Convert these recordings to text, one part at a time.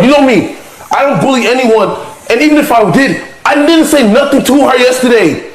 You know me. I don't bully anyone. And even if I did, I didn't say nothing to her yesterday.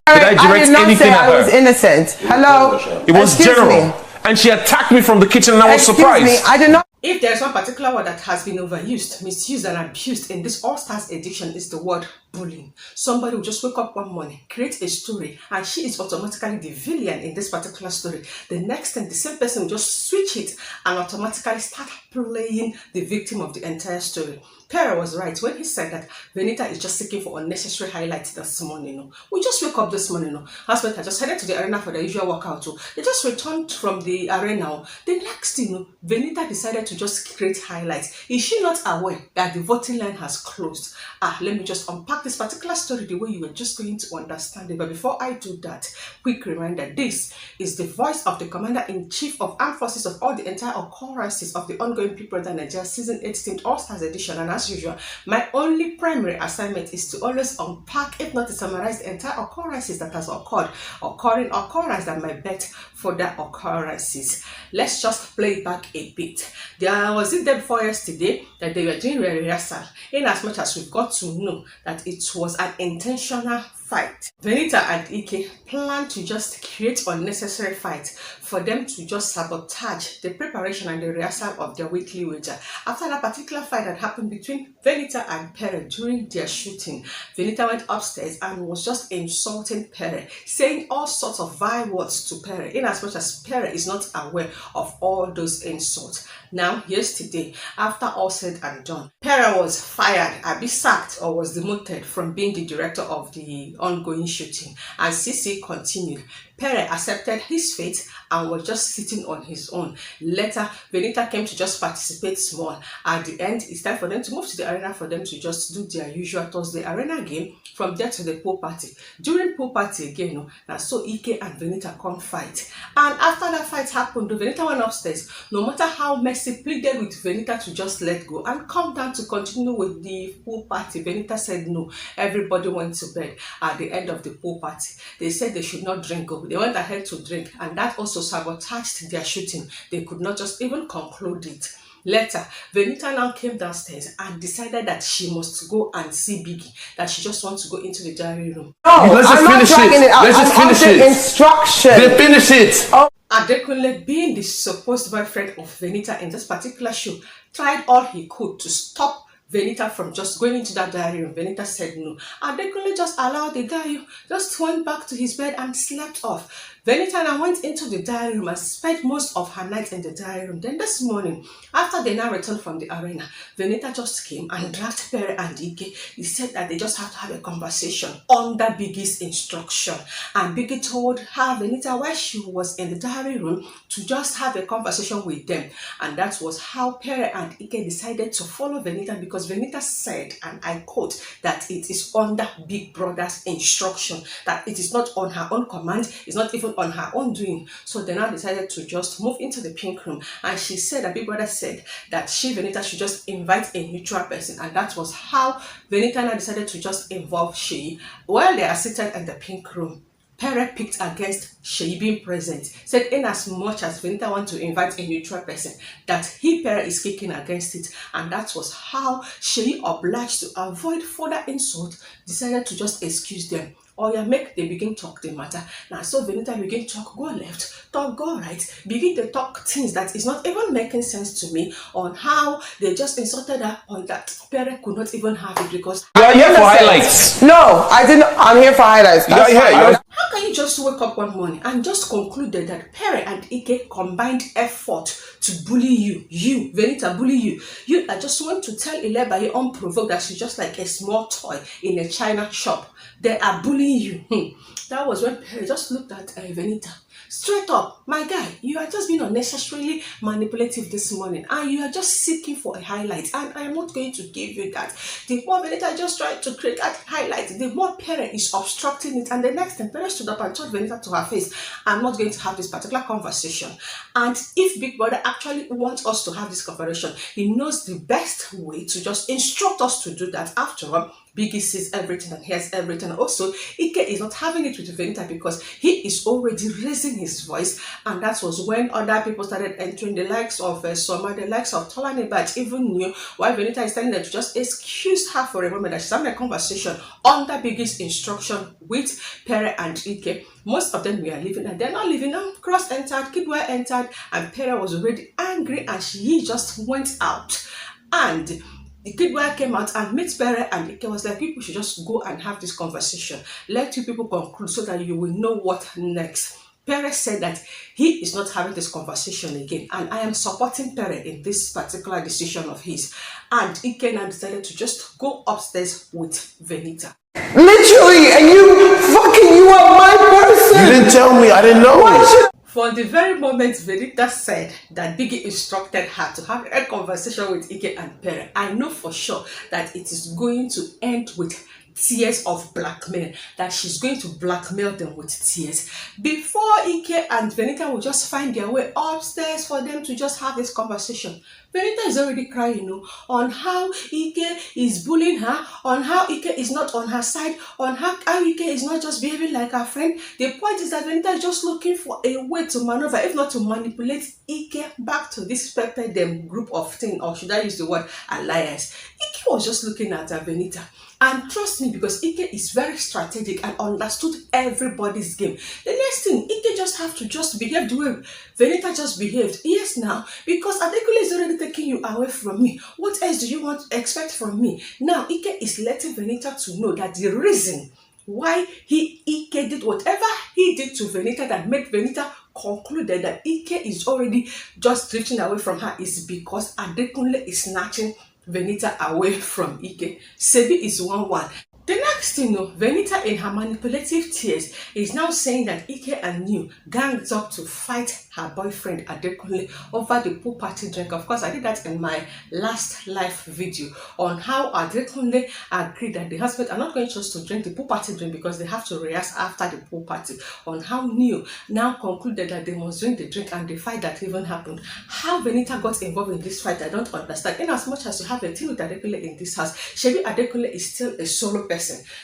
Did I direct anything at her? I was innocent. Hello? It was general. And she attacked me from the kitchen and I was surprised. Excuse me, I did not. If there's one particular word that has been overused, misused and abused in this All-Stars edition, is the word bullying. Somebody will just wake up one morning, create a story, and she is automatically the villain in this particular story. The next thing, the same person will just switch it and automatically start playing the victim of the entire story. Pere was right when he said that Venita is just seeking for unnecessary highlights this morning. We just wake up this morning. Husband had just headed to the arena for the usual workout. They just returned from the arena. The next thing, Venita decided to just create highlights. Is she not aware that the voting line has closed? Let me just unpack this particular story the way you were just going to understand it. But before I do that, quick reminder, this is the voice of the Commander-in-Chief of Armed Forces of all the entire occurrences of the ongoing Big Brother Naija Season 18 All-Stars edition. And as usual, my only primary assignment is to always unpack, if not to summarize, the entire occurrences that has occurred, occurring occurrence that might bet for that occurrences. Let's just play it back a bit. There was it there before yesterday that they were doing a rehearsal, in as much as we've got to know that it was an intentional fight. Venita and Ike plan to just create unnecessary fights for them to just sabotage the preparation and the rehearsal of their weekly wager. After that particular fight that happened between Venita and Pere during their shooting, Venita went upstairs and was just insulting Pere, saying all sorts of vile words to Pere, in as much as Pere is not aware of all those insults. Now, yesterday, after all said and done, Pere was fired, sacked, or was demoted from being the director of the ongoing shooting, and CC continued. Pere accepted his fate and was just sitting on his own. Later, Venita came to just participate small. At the end, it's time for them to move to the arena for them to just do their usual Thursday arena game. From there to the pool party. During pool party again, now so Ike and Venita come fight. And after that fight happened, Venita went upstairs. No matter how Mercy pleaded with Venita to just let go and come down to continue with the pool party, Venita said no. Everybody went to bed at the end of the pool party. They said they should not drink. They went ahead to drink, and that also sabotaged their shooting. They could not just even conclude it. Later, Venita now came downstairs and decided that she must go and see Biggie, that she just wants to go into the diary room. No, let's just finish it. Let's just finish it. Instruction. Then finish it. ADEKUNLE, being the supposed boyfriend of Venita in this particular show, tried all he could to stop Venita from just going into that diary room. Venita said no. ADEKUNLE just allowed the guy, just went back to his bed and slept off. Venita now went into the diary room and spent most of her night in the diary room. Then this morning, after they now returned from the arena, Venita just came and dragged Pere and Ike. He said that they just have to have a conversation under Biggie's instruction. And Biggie told her, Venita, while she was in the diary room, to just have a conversation with them. And that was how Pere and Ike decided to follow Venita, because Venita said, and I quote, that it is under Big Brother's instruction, that it is not on her own command, it's not even on her own doing. So they now decided to just move into the pink room, and she said that Big Brother said that Venita should just invite a neutral person, and that was how Venita now decided to just involve Seyi. While they are seated in the pink room, Pere picked against Seyi being present, said in as much as Venita wants to invite a neutral person, that Pere is kicking against it, and that was how Seyi, obliged to avoid further insult, decided to just excuse them. Or make they begin talk the matter. Now so Venita begin talk, go left, talk, go right, begin to talk things that is not even making sense to me, on how they just insulted her on that Pere could not even have it, because you are here for highlights. No, I didn't. I'm here for highlights. How can you just wake up one morning and just concluded that Pere and Ike combined effort to bully you, Venita, bully you? You I just want to tell ILEBAYE unprovoked that she's just like a small toy in a China shop. They are bullying you. That was when Pere just looked at Venita. Straight up, my guy, you are just being unnecessarily manipulative this morning, and you are just seeking for a highlight, and I am not going to give you that. The more Venita just tried to create that highlight, the more Pere is obstructing it, and the next time Pere stood up and told Venita to her face, I'm not going to have this particular conversation. And if Big Brother actually wants us to have this conversation, he knows the best way to just instruct us to do that. After all, Biggie sees everything and hears everything. Also, Ike is not having it with Venita because he is already raising his voice, and that was when other people started entering, the likes of Soma, the likes of Tolani, but even knew why Venita is telling them to just excuse her for a moment, that she's having a conversation under Biggie's instruction with Pere and Ike. Most of them were leaving, and they're not leaving now. Cross entered, Kidwa entered, and Pere was already angry, and she just went out. And the Kidwa came out and met Pere, and Ike was like, people should just go and have this conversation. Let you people conclude so that you will know what next. Pere said that he is not having this conversation again, and I am supporting Pere in this particular decision of his. And Ike now decided to just go upstairs with Venita. Literally, and you are my person. You didn't tell me, I didn't know. For the very moment Venita said that Biggie instructed her to have a conversation with Ike and Pere, I know for sure that it is going to end with tears of blackmail, that she's going to blackmail them with tears. Before Ike and Venita will just find their way upstairs for them to just have this conversation, Venita is already crying, you know, on how Ike is bullying her, on how Ike is not on her side, on how Ike is not just behaving like her friend. The point is that Venita is just looking for a way to maneuver, if not to manipulate Ike back to this pepper them group of things, or should I use the word alliance. Ike was just looking at Venita. And trust me, because Ike is very strategic and understood everybody's game. The next thing, Ike just have to just behave the way Venita just behaved. Yes, now, because Adekule is already taking you away from me. What else do you want to expect from me? Now, Ike is letting Venita to know that the reason why Ike did whatever he did to Venita that made Venita concluded that Ike is already just drifting away from her is because Adekunle is snatching Venita away from Ike. Sebi is 1-1. The next thing, Venita in her manipulative tears is now saying that Ike and New ganged up to fight her boyfriend Adekunle over the pool party drink. Of course, I did that in my last live video on how Adekunle agreed that the husband are not going just to drink the pool party drink because they have to rehearse after the pool party. On how New now concluded that they must drink the drink, and the fight that even happened. How Venita got involved in this fight, I don't understand. In as much as you have a team with Adekunle in this house, Shebi Adekunle is still a solo person.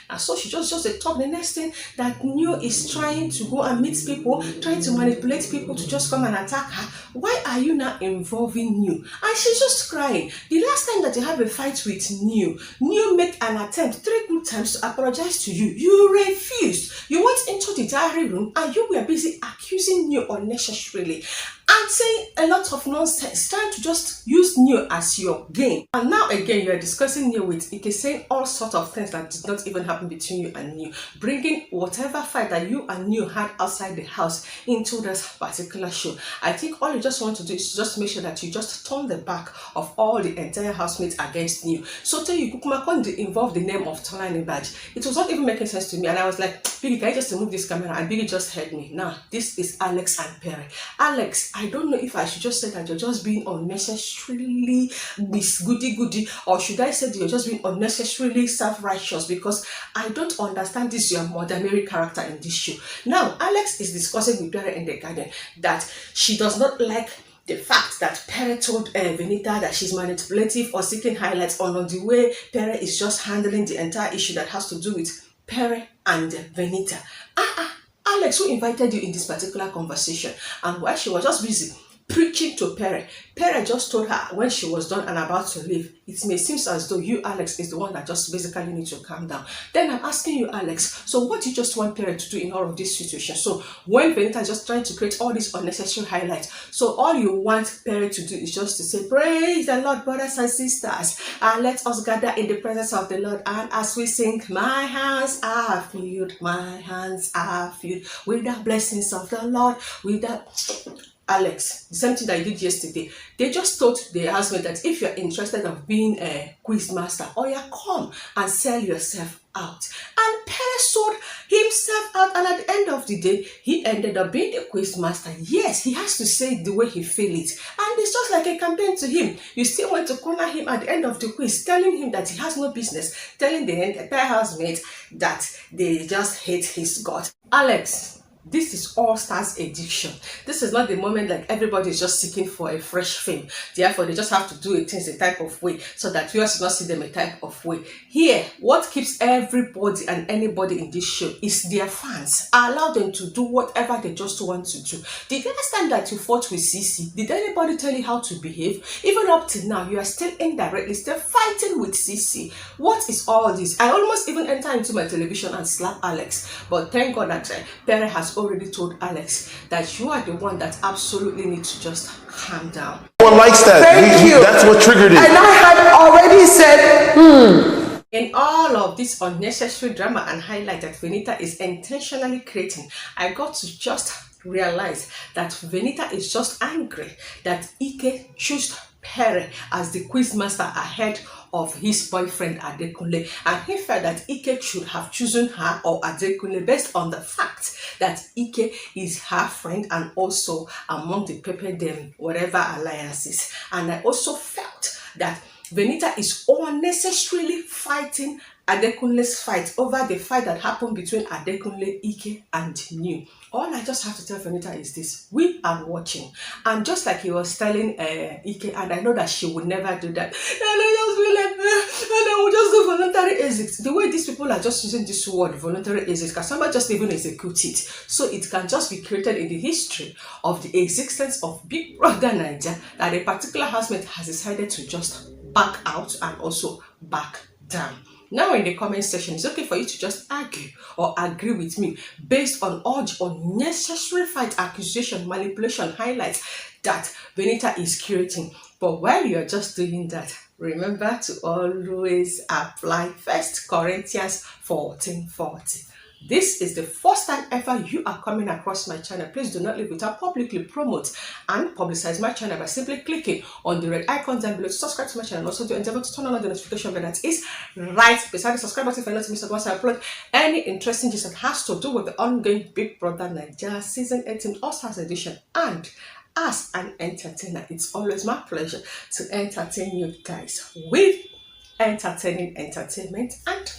And so she just talk. The next thing that New is trying to go and meet people, trying to manipulate people to just come and attack her. Why are you now involving New? And she's just crying. The last time that you have a fight with New made an attempt 3 good times to apologize to you. You refused. You went into the diary room and you were busy accusing New unnecessarily and saying a lot of nonsense, trying to just use New as your game. And now again, you are discussing New with Ike, saying all sorts of things that did not even happen between you and New, bringing whatever fight that you and New had outside the house into this particular show. I think all you just want to do is just make sure that you just turn the back of all the entire housemates against New. So tell you, Kukuma can't involve the name of Tolani Badge. It was not even making sense to me, and I was like, Biggie, can I just remove this camera? And Biggie just heard me. Now, this is Alex and Pere. Alex, I don't know if I should just say that you're just being unnecessarily Miss Goody, or should I say that you're just being unnecessarily self-righteous, because I don't understand this your Mother Mary character in this show. Now, Alex is discussing with Pere in the garden that she does not like the fact that Pere told Venita that she's manipulative or seeking highlights on the way Pere is just handling the entire issue that has to do with Pere and Venita. Alex, who invited you in this particular conversation? And while she was just busy preaching to Pere, Pere just told her when she was done and about to leave, it may seem as though you, Alex, is the one that just basically needs to calm down. Then I'm asking you, Alex, so what do you just want Pere to do in all of this situation? So when Venita is just trying to create all these unnecessary highlights, so all you want Pere to do is just to say, praise the Lord, brothers and sisters, and let us gather in the presence of the Lord, and as we sing, my hands are filled with the blessings of the Lord, with the... Alex, the same thing that you did yesterday. They just told the husband that if you're interested in being a quiz master, or you come and sell yourself out. And Pere sold himself out, and at the end of the day, he ended up being a quiz master. Yes, he has to say it the way he feels it. And it's just like a campaign to him. You still want to corner him at the end of the quiz, telling him that he has no business, telling the entire housemate that they just hate his God. Alex, This is All Stars edition. This is not the moment like everybody is just seeking for a fresh fame. Therefore, they just have to do things a type of way so that viewers do not see them a type of way. Here, what keeps everybody and anybody in this show is their fans. Allow them to do whatever they just want to do. The last time that you fought with CC, did anybody tell you how to behave? Even up till now, you are still indirectly still fighting with CC. What is all this? I almost even enter into my television and slap Alex. But thank God that Pere has already told Alex that you are the one that absolutely needs to just calm down. No one likes that. Thank you. That's what triggered it. And I had already said, In all of this unnecessary drama and highlight that Venita is intentionally creating, I got to just realize that Venita is just angry that Ike chose Pere as the quizmaster ahead of his boyfriend Adekunle, and he felt that Ike should have chosen her or Adekunle based on the fact that Ike is her friend and also among the Pepe them whatever alliances. And I also felt that Venita is unnecessarily fighting Adekunle's fight over the fight that happened between Adekunle, Ike, and New. All I just have to tell Venita is this: we are watching. And just like he was telling Ike, and I know that she would never do that, and I just be like, and I would just do voluntary exit. The way these people are just using this word, voluntary exit, can somebody just even execute it? So it can just be created in the history of the existence of Big Brother Naija that a particular housemate has decided to just back out and also back down. Now in the comment section, it's okay for you to just argue or agree with me based on all the unnecessary fight, accusation, manipulation, highlights that Venita is creating. But while you're just doing that, remember to always apply 1 Corinthians 14:40. This is the first time ever you are coming across my channel. Please do not leave without publicly promote and publicize my channel by simply clicking on the red icon down below to subscribe to my channel and also to endeavor to turn on the notification bell that is right beside the subscribe button for you not to miss out once I upload any interesting gist that has to do with the ongoing Big Brother Naija Season 18 All Stars edition. And as an entertainer, it's always my pleasure to entertain you guys with entertaining entertainment. And